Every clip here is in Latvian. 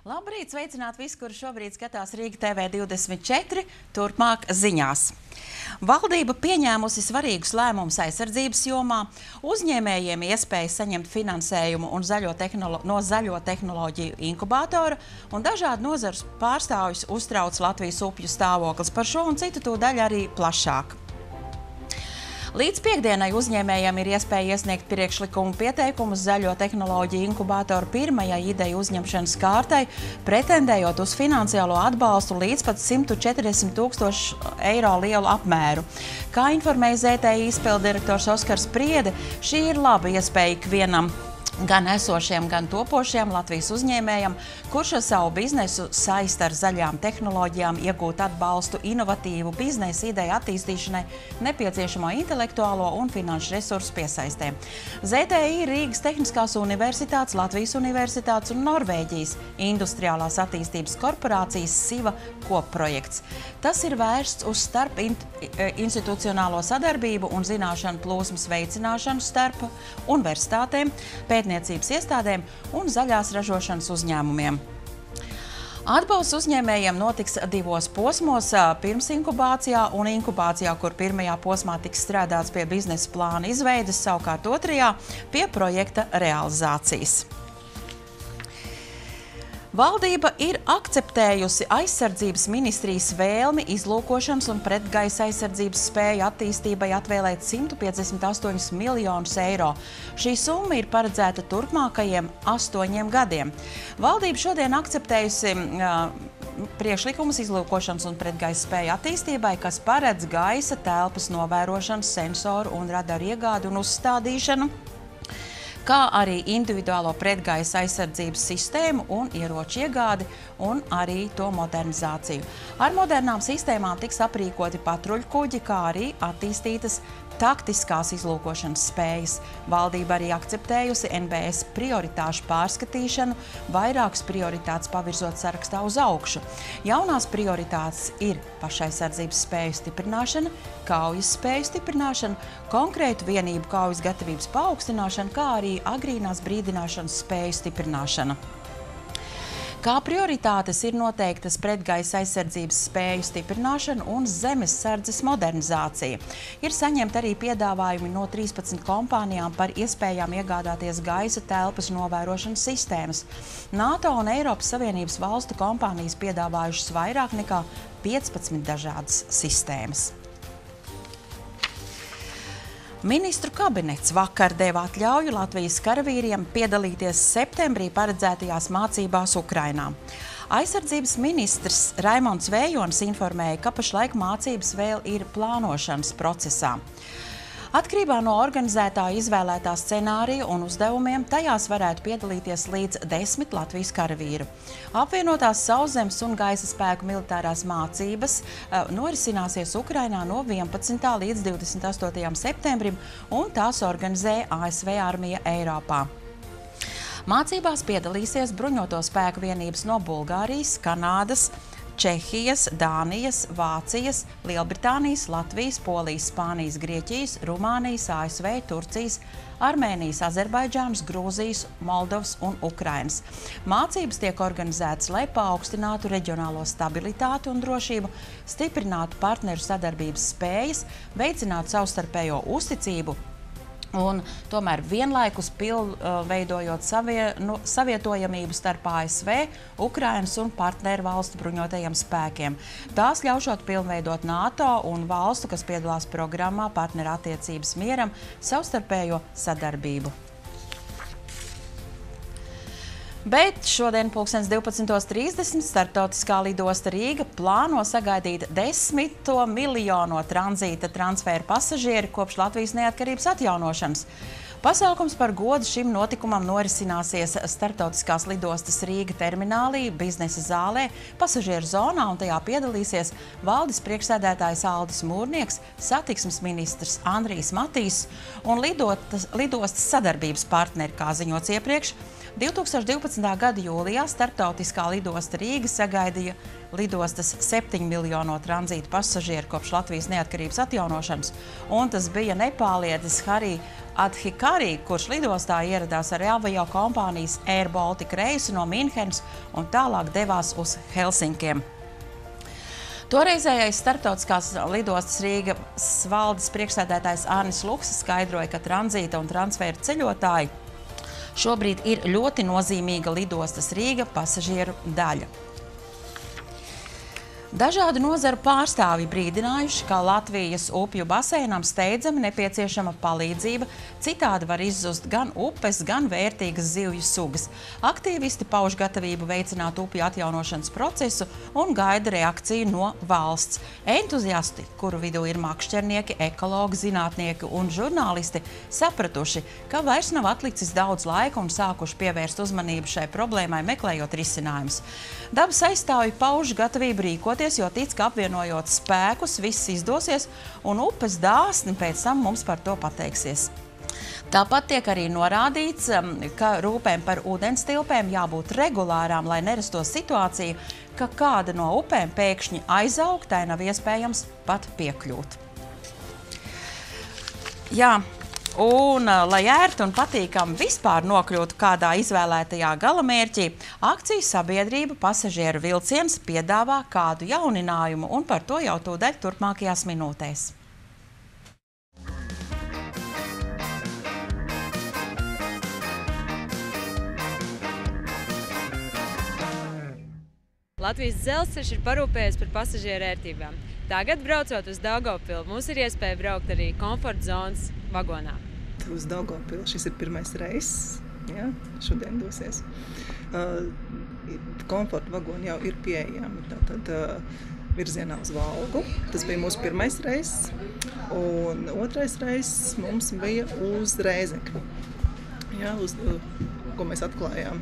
Labrīt, sveicināt visi, kuri šobrīd skatās Rīga TV 24, turpmāk ziņās. Valdība pieņēmusi svarīgus lēmumus aizsardzības jomā, uzņēmējiem iespēja saņemt finansējumu un no zaļo tehnoloģiju inkubātora, un dažādu nozaru pārstāvjus uztrauc Latvijas upju stāvoklis. Par šo un citu tūdaļ arī plašāk. Līdz piekdienai uzņēmējiem ir iespēja iesniegt priekšlikumu pieteikumus zaļo tehnoloģiju inkubātoru pirmajai ideju uzņemšanas kārtai, pretendējot uz finansiālo atbalstu līdz pat 140 000 eiro lielu apmēru. Kā informēja ZTI izpilddirektors Oskars Priede, šī ir laba iespēja ikvienam gan esošiem, gan topošiem Latvijas uzņēmējam, kurš ar savu biznesu saista ar zaļām tehnoloģijām, iegūt atbalstu inovatīvu biznesa ideju attīstīšanai nepieciešamo intelektuālo un finanšu resursu piesaistē. ZTI Rīgas Tehniskās universitātes, Latvijas universitātes un Norvēģijas industriālās attīstības korporācijas SIVA kopprojekts. Tas ir vērsts uz starp institucionālo sadarbību un zināšanu plūsmas veicināšanu starp universitātēm, pētniecības iestādēm un zaļās ražošanas uzņēmumiem. Atbalsts uzņēmējiem notiks divos posmos – pirms inkubācijā un inkubācijā, kur pirmajā posmā tiks strādāts pie biznesa plāna izveides, savukārt otrajā pie projekta realizācijas. Valdība ir akceptējusi aizsardzības ministrijas vēlmi izlūkošanas un pretgaisa aizsardzības spēju attīstībai atvēlēt 158 miljonus eiro. Šī summa ir paredzēta turpmākajiem 8 gadiem. Valdība šodien akceptējusi priekšlikumus izlūkošanas un pretgaisa spēju attīstībai, kas paredz gaisa telpas novērošanas, sensoru un radaru iegādi un uzstādīšanu, kā arī individuālo pretgaisa aizsardzības sistēmu un ieroču iegādi un arī to modernizāciju. Ar modernām sistēmām tiks aprīkoti patruļkuģi, kā arī attīstītas taktiskās izlūkošanas spējas. Valdība arī akceptējusi NBS prioritāšu pārskatīšanu, vairākas prioritātes pavirzot sarakstā uz augšu. Jaunās prioritātes ir pašaizsardzības spēju stiprināšana, kaujas spēju stiprināšana, konkrētu vienību kaujas gatavības paaugstināšana, kā arī agrīnās brīdināšanas spēju stiprināšana. Kā prioritātes ir noteiktas pretgaisa aizsardzības spēju stiprināšana un zemessardzes modernizācija. Ir saņemti arī piedāvājumi no 13 kompānijām par iespējām iegādāties gaisa telpas novērošanas sistēmas. NATO un Eiropas Savienības valstu kompānijas piedāvājušas vairāk nekā 15 dažādas sistēmas. Ministru kabinets vakar deva atļauju Latvijas karavīriem piedalīties septembrī paredzētajās mācībās Ukrainā. Aizsardzības ministrs Raimonds Vējons informēja, ka pašlaik mācības vēl ir plānošanas procesā. Atkarībā no organizētāja izvēlētā scenārija un uzdevumiem tajās varētu piedalīties līdz 10 Latvijas karavīru. Apvienotās sauszemes un gaisa spēku militārās mācības norisināsies Ukrainā no 11. līdz 28. septembrim, un tās organizē ASV armija Eiropā. Mācībās piedalīsies bruņoto spēku vienības no Bulgārijas, Kanādas, Čehijas, Dānijas, Vācijas, Lielbritānijas, Latvijas, Polijas, Spānijas, Grieķijas, Rumānijas, ASV, Turcijas, Armēnijas, Azerbaidžānas, Grūzijas, Moldovas un Ukrainas. Mācības tiek organizētas, lai paaugstinātu reģionālo stabilitāti un drošību, stiprinātu partneru sadarbības spējas, veicinātu savstarpējo uzticību un tomēr vienlaikus veidojot savietojamību starp ASV, Ukrainas un partneru valstu bruņotajiem spēkiem. Tās ļaušot pilnveidot NATO un valstu, kas piedalās programmā Partneru attiecības mieram, savstarpējo sadarbību. Bet šodien 12:30 starptautiskā lidosta Rīga plāno sagaidīt 10 miljonu tranzīta transferu pasažieri kopš Latvijas neatkarības atjaunošanas. Pasākums par godu šim notikumam norisināsies starptautiskās lidostas Rīga terminālī, biznesa zālē, pasažieru zonā, un tajā piedalīsies valdes priekšsēdētājs Aldis Mūrnieks, satiksmes ministrs Andrijs Matīs un lidostas sadarbības partneri, kā ziņots iepriekš. 2012. gada jūlijā starptautiskā lidosta Rīga sagaidīja lidostas 7 miljonu tranzītu pasažieru kopš Latvijas neatkarības atjaunošanas, un tas bija nepālietis arī Adhikari, kurš lidostā ieradās ar avio kompānijas Air Baltica reisu no Minhenes un tālāk devās uz Helsinkiem. Toreizējais starptautiskās lidostas Rīgas valdes priekšsēdētājs Arnis Luksis skaidroja, ka tranzīta un transfēra ceļotāji šobrīd ir ļoti nozīmīga lidostas Rīga pasažieru daļa. Dažādu nozaru pārstāvji brīdinājuši, ka Latvijas upju baseinam steidzami nepieciešama palīdzība, citādi var izzust gan upes, gan vērtīgas zivju sugas. Aktīvisti pauž gatavību veicināt upju atjaunošanas procesu un gaida reakciju no valsts. Entuziasti, kuru vidū ir makšķernieki, ekologi, zinātnieki un žurnālisti, sapratuši, ka vairs nav atlicis daudz laika un sākuši pievērst uzmanību šai problēmai, meklējot risinājumus. Dabas aizstāvji pauž gatavību rīkoties, jo tic, ka apvienojot spēkus, viss izdosies, un upes dāsni pēc tam mums par to pateiksies. Tāpat tiek arī norādīts, ka rūpēm par ūdenstilpēm jābūt regulārām, lai nerastos situācija, ka kāda no upēm pēkšņi aizaug, tai nav iespējams pat piekļūt. Jā. Un, lai ērti un patīkami vispār nokļūtu kādā izvēlētajā galamērķī, akciju sabiedrība pasažieru vilciens piedāvā kādu jauninājumu, un par to jau tūdaļ turpmākajās minūtēs. Latvijas dzelzceļš ir parūpējies par pasažieru ērtībām. Tagad, braucot uz Daugavpilu, mums ir iespēja braukt arī komforta zonas vagonā. Uz Daugavpilu šis ir pirmais reiss, ja, šodien dosies. Komforta vagoni jau ir pieejami, tātad virzienā uz Valgu. Tas bija mūsu pirmais reiss, un otrais reiss mums bija uz Rēzekni, ja, ko mēs atklājām.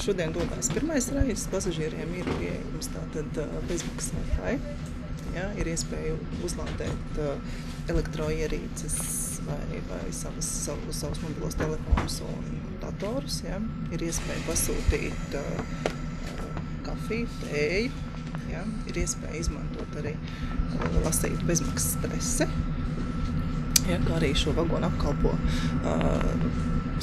Šodien dodās pirmais reiss, pasažieriem ir pieejams tātad bezmaksas Wi-Fi, ja, ir iespēja uzlādēt elektroierīces vai savus mobilos telefonus un datorus, ja, ir iespēja pasūtīt kafiju, tēju, ja, ir iespēja izmantot arī lasīt bezmaksas presi, ja, kā arī šo vagonu apkalpo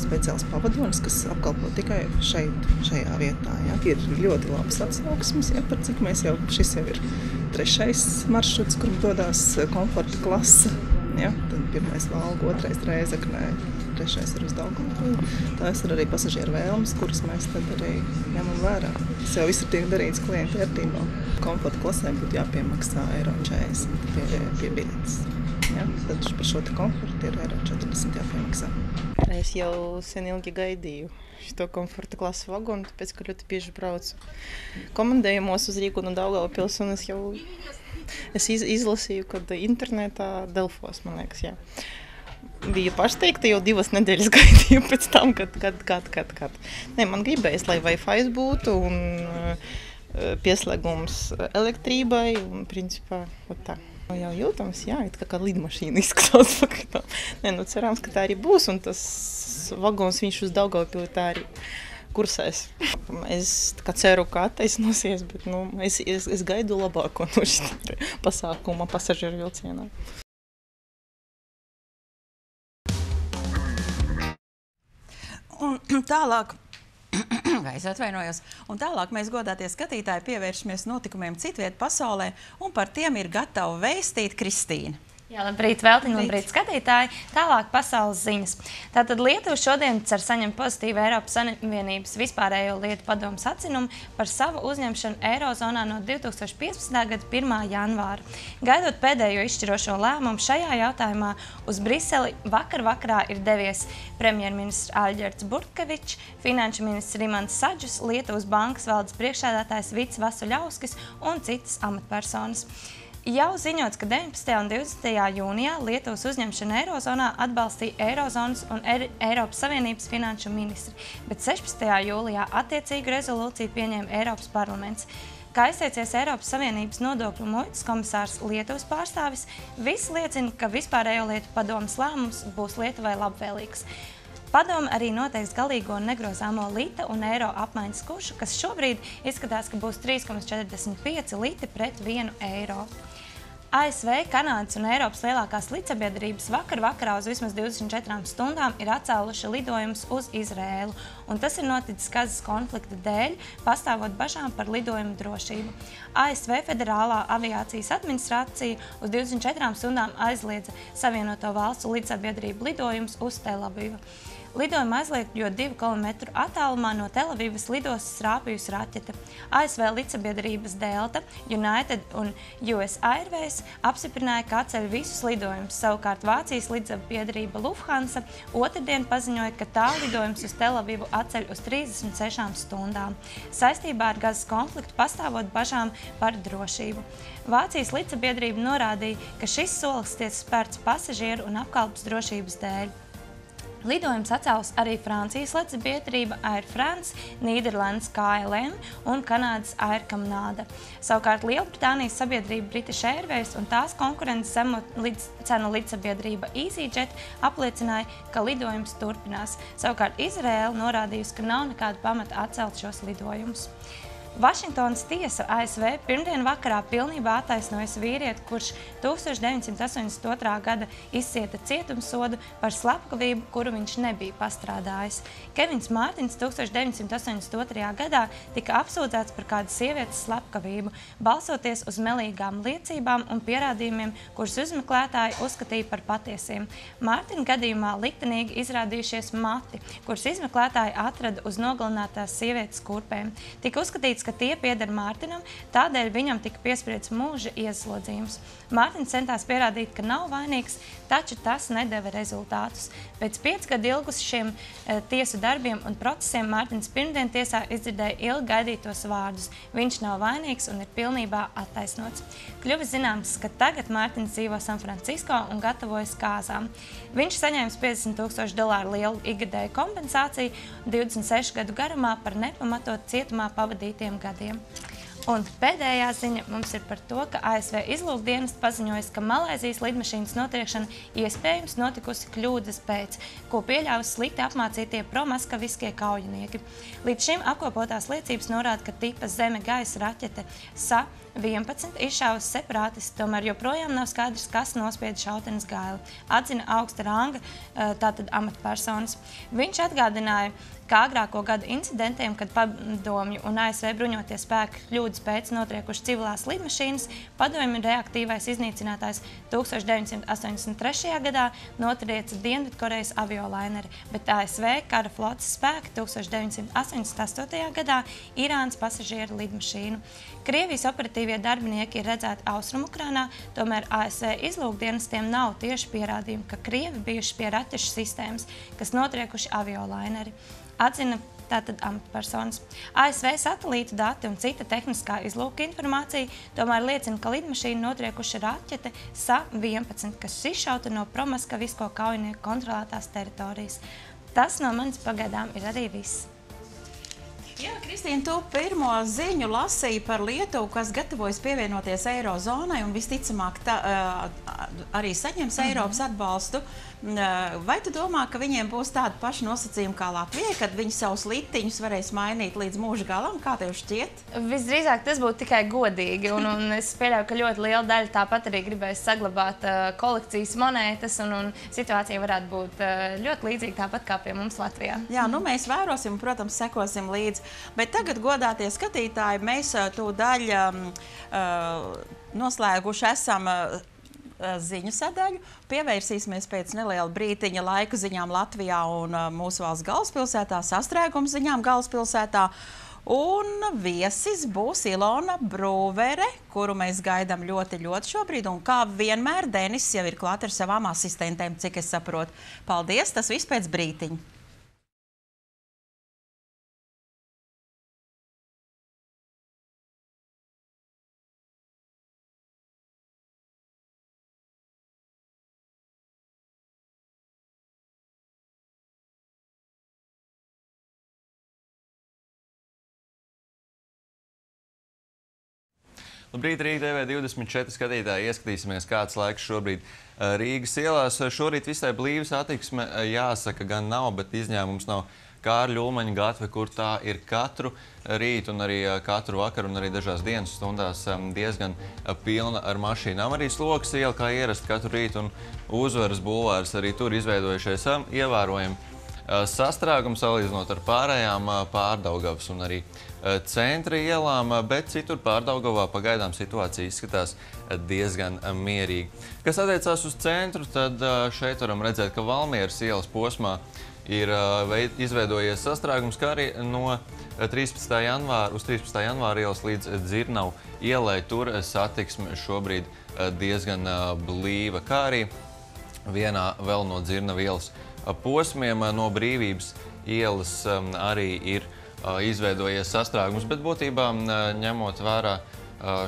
speciāls pavadonis, kas apkalpo tikai šajā vietā. Ja. Ir ļoti labas atsauksmes, ja, par cik mēs jau, šis jau ir 3. maršruts, kur dodās komforta klase. Ja. Tad 1. Valga, 2. Rēzeknē, 3. ir uz Daugavpilu. Tās ir arī pasažieru vēlmes, kuras mēs tad arī ņemam vērā. Tas jau viss ir tiek darīts klientu ērtībā. Komforta klasē būtu jāpiemaksā €40 pie biļetes. Ja. Tad par šo te komfortu ir €40 jāpiemaksā. Es jau sen ilgi gaidīju šo komforta klases vagonu, tāpēc, ka ļoti bieži braucu komandējumos uz Rīgu un Daugavpils, un es izlasīju, kad internetā Delfos, man liekas, jā. Biju pašteikta, jau 2 nedēļas gaidīju pēc tam, kad. Nē, man gribējas, lai Wi-Fi būtu un pieslēgums elektrībai, un principā, tā. Jau jūtams, jā, it kā lidmašīna izskatās. Nē, nu cerāms, ka tā arī būs, un tas vagons viņš uz Daugavpili tā arī kursēs. Es ceru, ka attaisnosies, bet es gaidu labāko no šī pasākuma pasažieru vilcienā. Un tālāk. Es atvainojos. Un tālāk mēs, godātie skatītāji, pievēršamies notikumiem citviet pasaulē, un par tiem ir gatava vēstīt Kristīna. Jā, labrīt, Veltiņa, labrīt, skatītāji. Tālāk pasaules ziņas. Tātad Lietuva šodien cer saņemt pozitīvu Eiropas Savienības vispārējo lietu padomes atzinumu par savu uzņemšanu Eirozonā no 2015. gada 1. janvāra. Gaidot pēdējo izšķirošo lēmumu šajā jautājumā uz Briseli vakarā ir devies premjerministrs Alģerts Burtkevičs, finanšu ministrs Rimants Sadžus, Lietuvas bankas valdes priekšsēdētājs Vits Vasuļauskis un citas amatpersonas. Jau ziņots, ka 19. un 20. jūnijā Lietuvas uzņemšanu Eirozonā atbalstīja Eirozonas un Eiropas Savienības finanšu ministri, bet 16. jūlijā attiecīgu rezolūciju pieņēma Eiropas parlaments. Kā izteicies Eiropas Savienības nodokļu muitas komisārs Lietuvas pārstāvis, viss liecina, ka vispārējo lietu padomes lēmums būs Lietuvai labvēlīgs. Padome arī noteiks galīgo negrozāmo lita un eiro apmaiņas kursu, kas šobrīd izskatās, ka būs 3,45 liti pret 1 eiro. ASV, Kanādas un Eiropas lielākās lidsabiedrības vakarā uz vismaz 24 stundām ir atcēluši lidojumus uz Izraēlu, un tas ir noticis Gazas konflikta dēļ, pastāvot bažām par lidojumu drošību. ASV Federālā aviācijas administrācija uz 24 stundām aizliedza Savienoto valstu lidsabiedrību lidojumus uz Telavivu. Lidojumu aizliegt, jo 2 kilometru attālumā no Telavivas lidostas rāpījusi raķete. ASV lidsabiedrības Delta, United un US Airways apstiprināja, ka atceļ visus lidojumus. Savukārt Vācijas lidsabiedrība Lufthansa otrdien paziņoja, ka tā lidojums uz Telavivu atceļ uz 36 stundām. Saistībā ar Gazas konfliktu pastāvot bažām par drošību. Vācijas lidsabiedrība norādīja, ka šis solis tiek spērts pasažieru un apkalpes drošības dēļ. Lidojums atcēlus arī Francijas lidsabiedrība Air France, Nīderlandes KLM un Kanādas Air Canada. Savukārt Lielbritānijas sabiedrība British Airways un tās konkurences cenu lidsabiedrība EasyJet apliecināja, ka lidojums turpinās. Savukārt Izraēla norādījusi, ka nav nekāda pamata atcelt šos lidojumus. Vašingtonas tiesa ASV pirmdien vakarā pilnībā attaisnojas vīrieti, kurš 1982. gada izcieta cietumsodu par slepkavību, kuru viņš nebija pastrādājis. Kevins Mārtiņš 1982. gadā tika apsūdzēts par kādu sievietes slepkavību, balsoties uz melīgām liecībām un pierādījumiem, kurus izmeklētāji uzskatīja par patiesiem. Mārtiņa gadījumā liktenīgi izrādījušies mati, kurus izmeklētāji atrada uz nogalinātās sievietes kurpēm. Tika uzskatīts, ka tie pieder Mārtiņam, tādēļ viņam tika piespriedz mūža ieslodzījums. Mārtiņš centās pierādīt, ka nav vainīgs, taču tas nedeva rezultātus. Pēc 5 gadu ilgušiem tiesu darbiem un procesiem Mārtiņš pirmdien tiesā izdzirdēja ilgi gaidītos vārdus. Viņš nav vainīgs un ir pilnībā attaisnots. Kļuvis zināms, ka tagad Mārtiņš dzīvo San Francisco un gatavojas kāzām. Viņš saņēmis $50,000 lielu ikgadēju kompensāciju 26 gadu garumā par nepamatot cietumā pavadītiem gadiem. Un pēdējā ziņa mums ir par to, ka ASV izlūkdienests paziņojas, ka Malaizijas lidmašīnas notriekšana iespējams notikusi kļūdas pēc, ko pieļāvis slikti apmācītie promaskaviskie kaujinieki. Līdz šim apkopotās liecības norāda, ka tipa zeme gaisa raķete SA-11 izšāvusi separātisti, tomēr joprojām nav skaidrs, kas nospieda šautenes gaili, atzina augsta ranga tātad amatpersonas. Viņš atgādināja, kā agrāko gadu incidentiem, kad padomju un ASV bruņotie spēki kļūdas pēc notriekuši civilās lidmašīnas, padomju reaktīvais iznīcinātājs 1983. gadā notrieca Dienvidkorejas aviolaineri, bet ASV kara flotes spēki 1988. gadā Irānas pasažieru lidmašīnu. Krievijas operatīvie darbinieki ir redzēti Austrumukrainā, tomēr ASV izlūkdienestiem nav tieši pierādījumi, ka Krievi bijuši pie raķešu sistēmas, kas notriekuši aviolaineri. Atzina tātad amatpersonas. ASV satelītu dati un cita tehniskā izlūka informācija tomēr liecina, ka lidmašīna notriekuši raķete SA-11, kas izšauta no promaskavisko kaujinieku kontrolētās teritorijas. Tas no manis pagaidām ir arī viss. Jā, Kristīna, tu pirmo ziņu lasīji par Lietuvu, kas gatavojas pievienoties Eirozonai un visticamāk arī saņems Eiropas atbalstu. Vai tu domā, ka viņiem būs tādi paši nosacījumi kā Latvijai, kad viņi savus litiņus varēs mainīt līdz mūža galam? Kā tev šķiet? Visdrīzāk tas būtu tikai godīgi, un es pieļauju, ka ļoti liela daļa tāpat arī gribēs saglabāt kolekcijas monētas, un situācija varētu būt ļoti līdzīga tāpat kā pie mums Latvijā. Jā, nu mēs vērosim un, protams, sekosim līdzi. Bet tagad, godātie skatītāji, mēs tūdaļ noslēguši esam ziņu sadaļu. Pievērsīsimies pēc neliela brītiņa laika ziņām Latvijā un mūsu valsts galvaspilsētā, sastrēguma ziņām galvaspilsētā. Un viesis būs Ilona Brūvere, kuru mēs gaidām ļoti šobrīd. Un kā vienmēr, Denis jau ir klāt ar savām asistentēm, cik es saprotu. Paldies, tas viss pēc brītiņa. Labrīt, Rīga TV 24 skatītāji. Ieskatīsimies, kāds laiks šobrīd Rīgas ielās. Šorīt visai blīva satiksme, jāsaka, gan nav, bet izņēmums nav Kārļa Ulmaņa gatve, kur tā ir katru rītu un arī katru vakaru un arī dažās dienas stundās diezgan pilna ar mašīnām. Arī Slokas iela, kā ierasti katru rītu, un Uzvaras bulvārs arī tur izveidojušies ievērojami sastrēgumu salīdzinot ar pārējām Pārdaugavas un arī centra ielām, bet citur Pārdaugavā pagaidām situācija izskatās diezgan mierīgi. Kas attiecās uz centru, tad šeit varam redzēt, ka Valmieras ielas posmā ir izveidojies sastrēgums, kā arī no 13. janvāra ielas līdz Dzirnavu ielai. Tur satiksme šobrīd diezgan blīva, kā arī vienā vēl no Dzirnavu ielas posmiem no Brīvības ielas arī ir izveidojies sastrēgums, bet būtībā ņemot vērā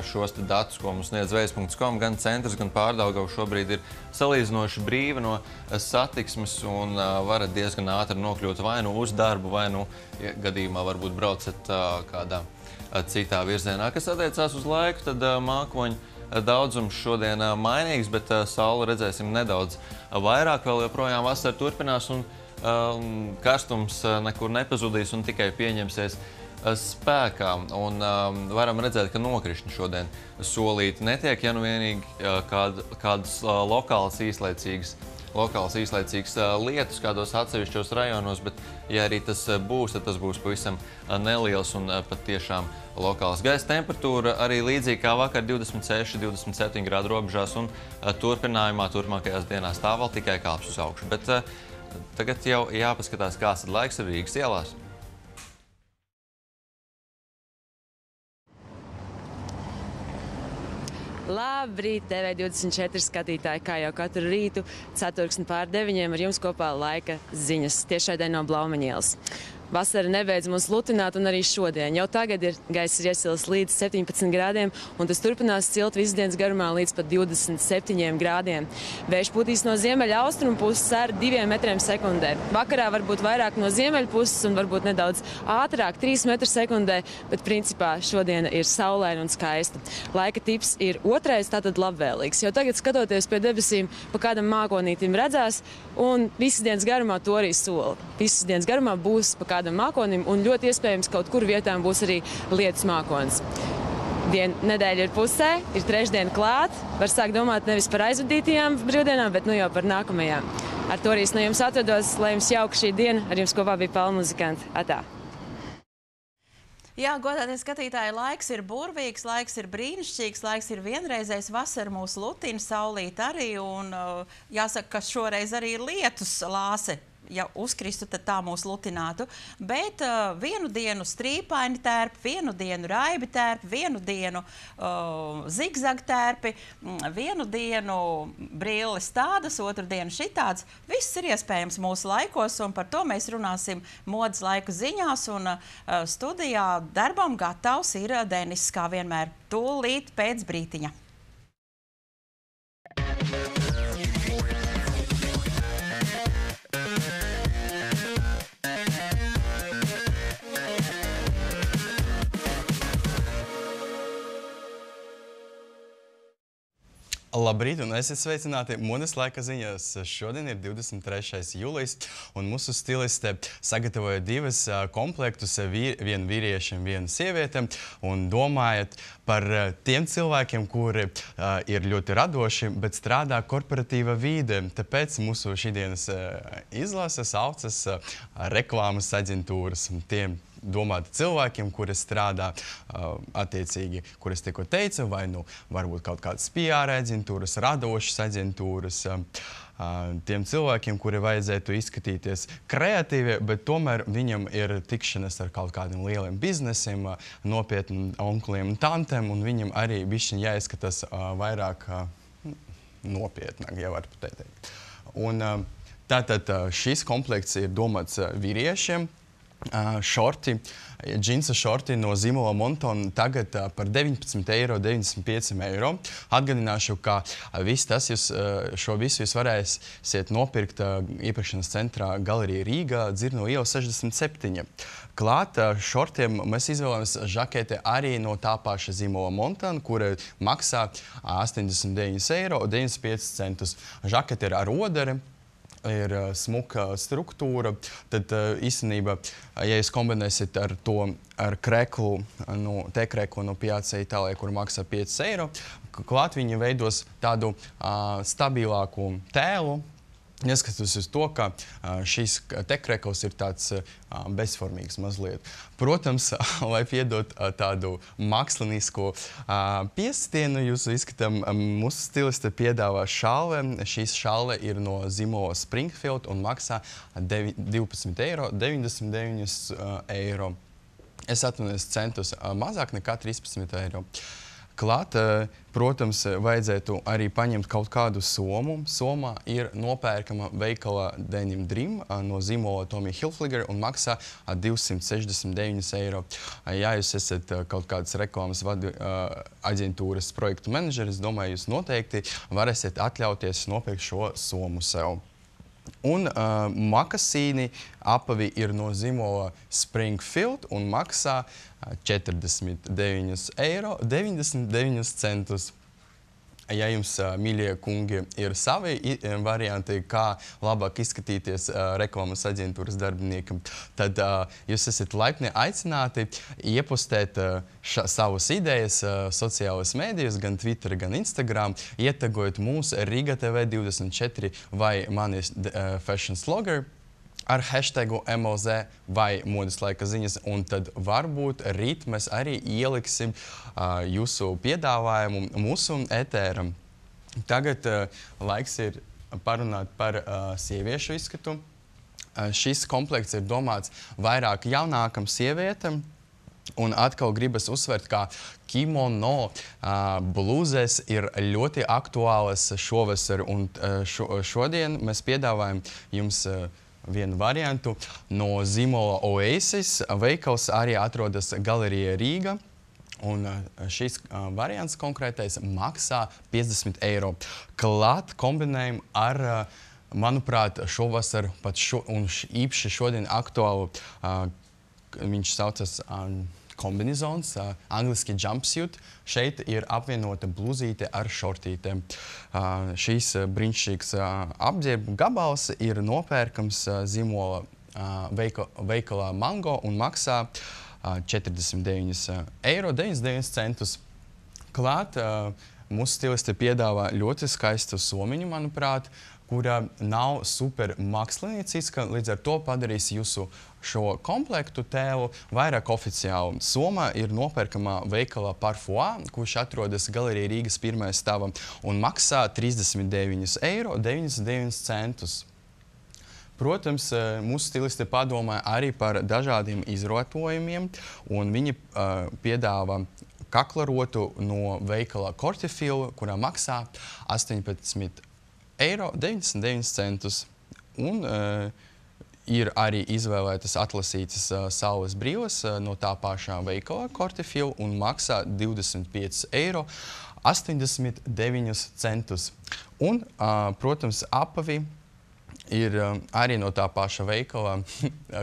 šos datus, ko mums sniedz Vējs.com, gan centrs, gan Pārdaugava šobrīd ir salīdzinoši brīva no satiksmes un varat diezgan ātri nokļūt vai nu uz darbu, vai nu gadījumā varbūt braucat kādā citā virzienā. Kas attiecās uz laiku, tad mākoņu daudzums šodien mainīgs, bet sauli redzēsim nedaudz vairāk. Vēl joprojām vasara turpinās un karstums nekur nepazudīs un tikai pieņemsies spēkā. Un varam redzēt, ka nokrišņi šodien solīti netiek, ja nu vienīgi kādas lokālas īslaicīgas lietus kādos atsevišķos rajonos, bet ja arī tas būs, tad tas būs pavisam neliels un pat tiešām lokāls. Gaisa temperatūra arī līdzīgi kā vakar 26–27 grādu robežās un turpinājumā turpmākajās dienās tā vēl tikai kāps uz augšu. Bet tagad jau jāpaskatās, kāds tad laiks ir Rīgas ielās. Labrīt, TV24 skatītāji, kā jau katru rītu, 8:45 ar jums kopā laika ziņas tiešraidē no Blaumaņa ielas. Vasara nebeidz mūs lutināt, un arī šodien. Jau tagad gaisa ir iesilis līdz 17 grādiem, un tas turpinās cilt visu dienas garumā līdz pat 27 grādiem. Vējš pūtīs no ziemeļa austrumu puses ar 2 metriem sekundē. Vakarā varbūt vairāk no ziemeļa puses un varbūt nedaudz ātrāk, 3 metri sekundē, bet principā šodiena ir saulaina un skaista. Laika tips ir otrais, tātad labvēlīgs. Jau tagad skatoties pie debesīm, pa kādam mākonītim redzās, un visas dienas garumā to arī sola. Visas dienas garumā būs pa kādam mākonim, un ļoti iespējams kaut kur vietām būs arī lietus mākonis. Nedēļa ir pusē, ir trešdiena klāt. Var sākt domāt nevis par aizvadītajām brīvdienām, bet nu jau par nākamajām. Ar to arī es no jums atvedos, lai jums jauka šī diena. Ar jums kopā bija Paula muzikanti. Atā! Jā, godātie skatītāji, laiks ir burvīgs, laiks ir brīnišķīgs, laiks ir vienreizējs, vasara mūs lutina, saulīt arī, un jāsaka, ka šoreiz arī lietus lāse. Ja uzkristu, tad tā mūs lutinātu. Bet vienu dienu strīpaini tērpi, vienu dienu raibi tērpi, vienu dienu zigzag tērpi, vienu dienu brilles tādas, otru dienu šitāds. Viss ir iespējams mūsu laikos, un par to mēs runāsim modes laiku ziņās. Un studijā darbam gatavs ir Denis, kā vienmēr, tūlīt pēc brītiņa. Labrīt, un esiet sveicināti modes laika ziņās. Šodien ir 23. jūlijas, un mūsu stiliste sagatavoja divas komplektus, vienu vīriešiem, vienu sievietēm, un domājot par tiem cilvēkiem, kuri ir ļoti radoši, bet strādā korporatīva vīde. Tāpēc mūsu šīdienas izlase saucas reklāmas aģentūras. Tiem domāt cilvēkiem, kuri strādā attiecīgi, kuras tikko teica, vai nu varbūt kaut kādas PR aģentūras, radošas aģentūras, tiem cilvēkiem, kuri vajadzētu izskatīties kreatīvi, bet tomēr viņam ir tikšanas ar kaut kādiem lieliem biznesiem, nopietniem onkliem un tantiem, un viņam arī bišķiņ jāizskatās vairāk nopietnāk, ja var pateikt. Un tātad šis komplekts ir domāts vīriešiem. Šorti, džinsa šorti no zīmola Monton tagad par 19,95 eiro. Atgādināšu, ka šo visu jūs varēsiet nopirkt iepirkšanas centrā Galerija Rīgā, Dzirnavu iela 67. Klāt šortiem mēs izvēlamies žaketi arī no tā paša zīmola Monton, kura maksā 89,95 eiro. Žaketi ir ar odari. ir smuka struktūra, tad īstenībā, ja jūs kombinēsiet ar kreklu, T-kreklu no Piazza Itālijā, kur maksā 5 eiro, klāt viņi veidos tādu stabilāku tēlu, neskatoties uz to, ka šīs T-krekls ir tāds bezformīgs mazliet. Protams, lai piedot tādu mākslinisko piestienu jūsu izskatam, mūsu stiliste piedāvā šalve. Šīs šalve ir no zīmola Springfield un maksā 12,99 eiro. Es atvainojos centus mazāk nekā 13 eiro. Klāt, protams, vajadzētu arī paņemt kaut kādu somu. Soma ir nopērkama veikalā Denim Dream no zīmola Tommy Hilfiger un maksā 269 eiro. Ja jūs esat kaut kādas reklāmas aģentūras projektu menedžeris, domāju, jūs noteikti varēsiet atļauties nopirkt šo somu sev. Un makasīni apavi ir no zīmola Springfield un maksā 49,99 €. Ja jums, mīļie kungi, ir savi varianti, kā labāk izskatīties reklāmas aģentūras darbiniekam, tad jūs esat laipni aicināti iepostēt savas idejas sociālās mēdījus, gan Twitter, gan Instagram, ietagojot mūs Riga TV 24 vai mani fashion slogger ar hashtagu MLZ vai modes laika ziņas, un tad varbūt rīt mēs arī ieliksim jūsu piedāvājumu mūsu etēram. Tagad laiks ir parunāt par sieviešu izskatu. Šis komplekts ir domāts vairāk jaunākam sievietam, un atkal gribas uzsvert, ka kimono blūzes ir ļoti aktuālas šovasar, un šodien mēs piedāvājam jums vienu variantu no zīmola Oasis. Veikals arī atrodas Galerija Rīga, un šis variants konkrētais maksā 50 eiro. Klāt kombinējam ar, manuprāt, šovasar un īpaši šodien aktuālu, viņš saucas kombinizons, angliski jumpsuit. Šeit ir apvienota blūzīte ar šortītēm. Šīs brīnišķīgs apģērba gabals ir nopērkams zīmola veikalā Mango un maksā 49,99 €. Klāt, mūsu stiliste piedāvā ļoti skaistu somiņu, manuprāt, kura nav super mākslinieciska, līdz ar to padarīs jūsu šo komplektu tēlu vairāk oficiālu. Soma ir nopērkama veikalā Parfois, kurš atrodas Galerija Rīgas 1. stāvam un maksā 39,99 €. Protams, mūsu stiliste padomā arī par dažādiem izrotojumiem, un viņi piedāvā kaklarotu no veikala Cortefil, kurā maksā 18,99 €. Un ir arī izvēlētas atlasītas saules brīles no tā pašā veikala Cortefil un maksā 25,89 €. Un, protams, apavi ir arī no tā paša veikala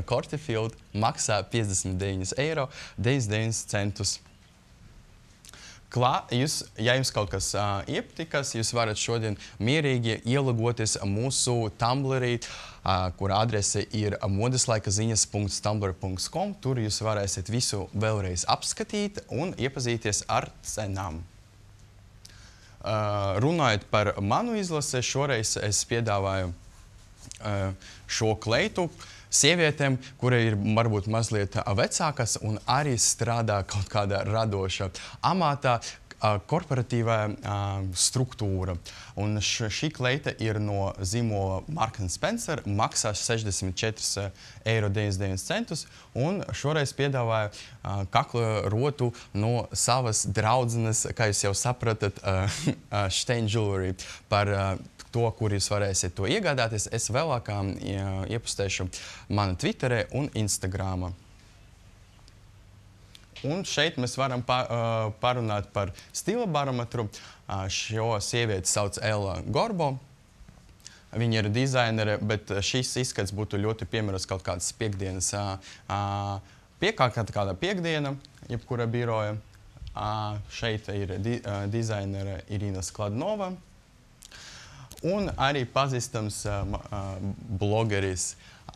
Cortefil, maksā 59,99 €. Ja jums kaut kas iepatikas, jūs varat šodien mierīgi ielogoties mūsu Tumblrī, kura adrese ir modeslaikaziņas.tumblr.com. Tur jūs varēsiet visu vēlreiz apskatīt un iepazīties ar cenām. Runājot par manu izlasi, šoreiz es piedāvāju šo kleitu sievietēm, kura ir varbūt mazliet vecākas un arī strādā kaut kādā radoša amatā, korporatīvā struktūra. Un šī kleita ir no zīmola Marks & Spencer, maksā 64,99 €, un šoreiz piedāvāju kakla rotu no savas draudzenes, kā jūs jau sapratat, Stein Jewelry. Par to, kur jūs varēsiet to iegādāties, es vēlāk iepostēšu mana Twitterē un Instagramā. Un šeit mēs varam parunāt par stila barometru. Šo sievieti sauc Ella Gorbo. Viņa ir dizainere, bet šīs izskats būtu ļoti piemērots kaut kādas piekdienas, kāda piekdiena, jebkura biroja. Šeit ir dizainere Irina Skladnova. un arī pazīstams blogeris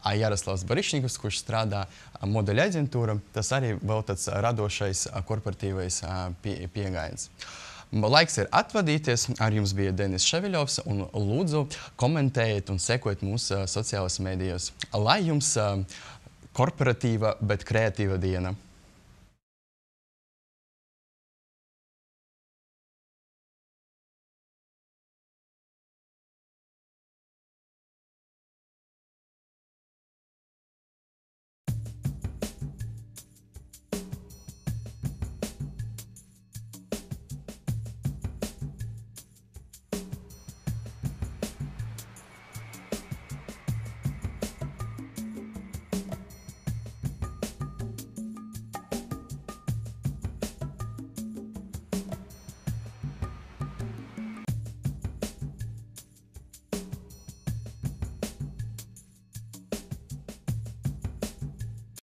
Jaroslavs Barišņikovs, kurš strādā modeļa aģentūra. Tas arī vēl tāds radošais korporatīvais pieejams. Laiks ir atvadīties. Ar jums bija Denis Ševiļovs. Un lūdzu, komentējiet un sekojiet mūsu sociālajos medijos. Lai jums korporatīva, bet kreatīva diena!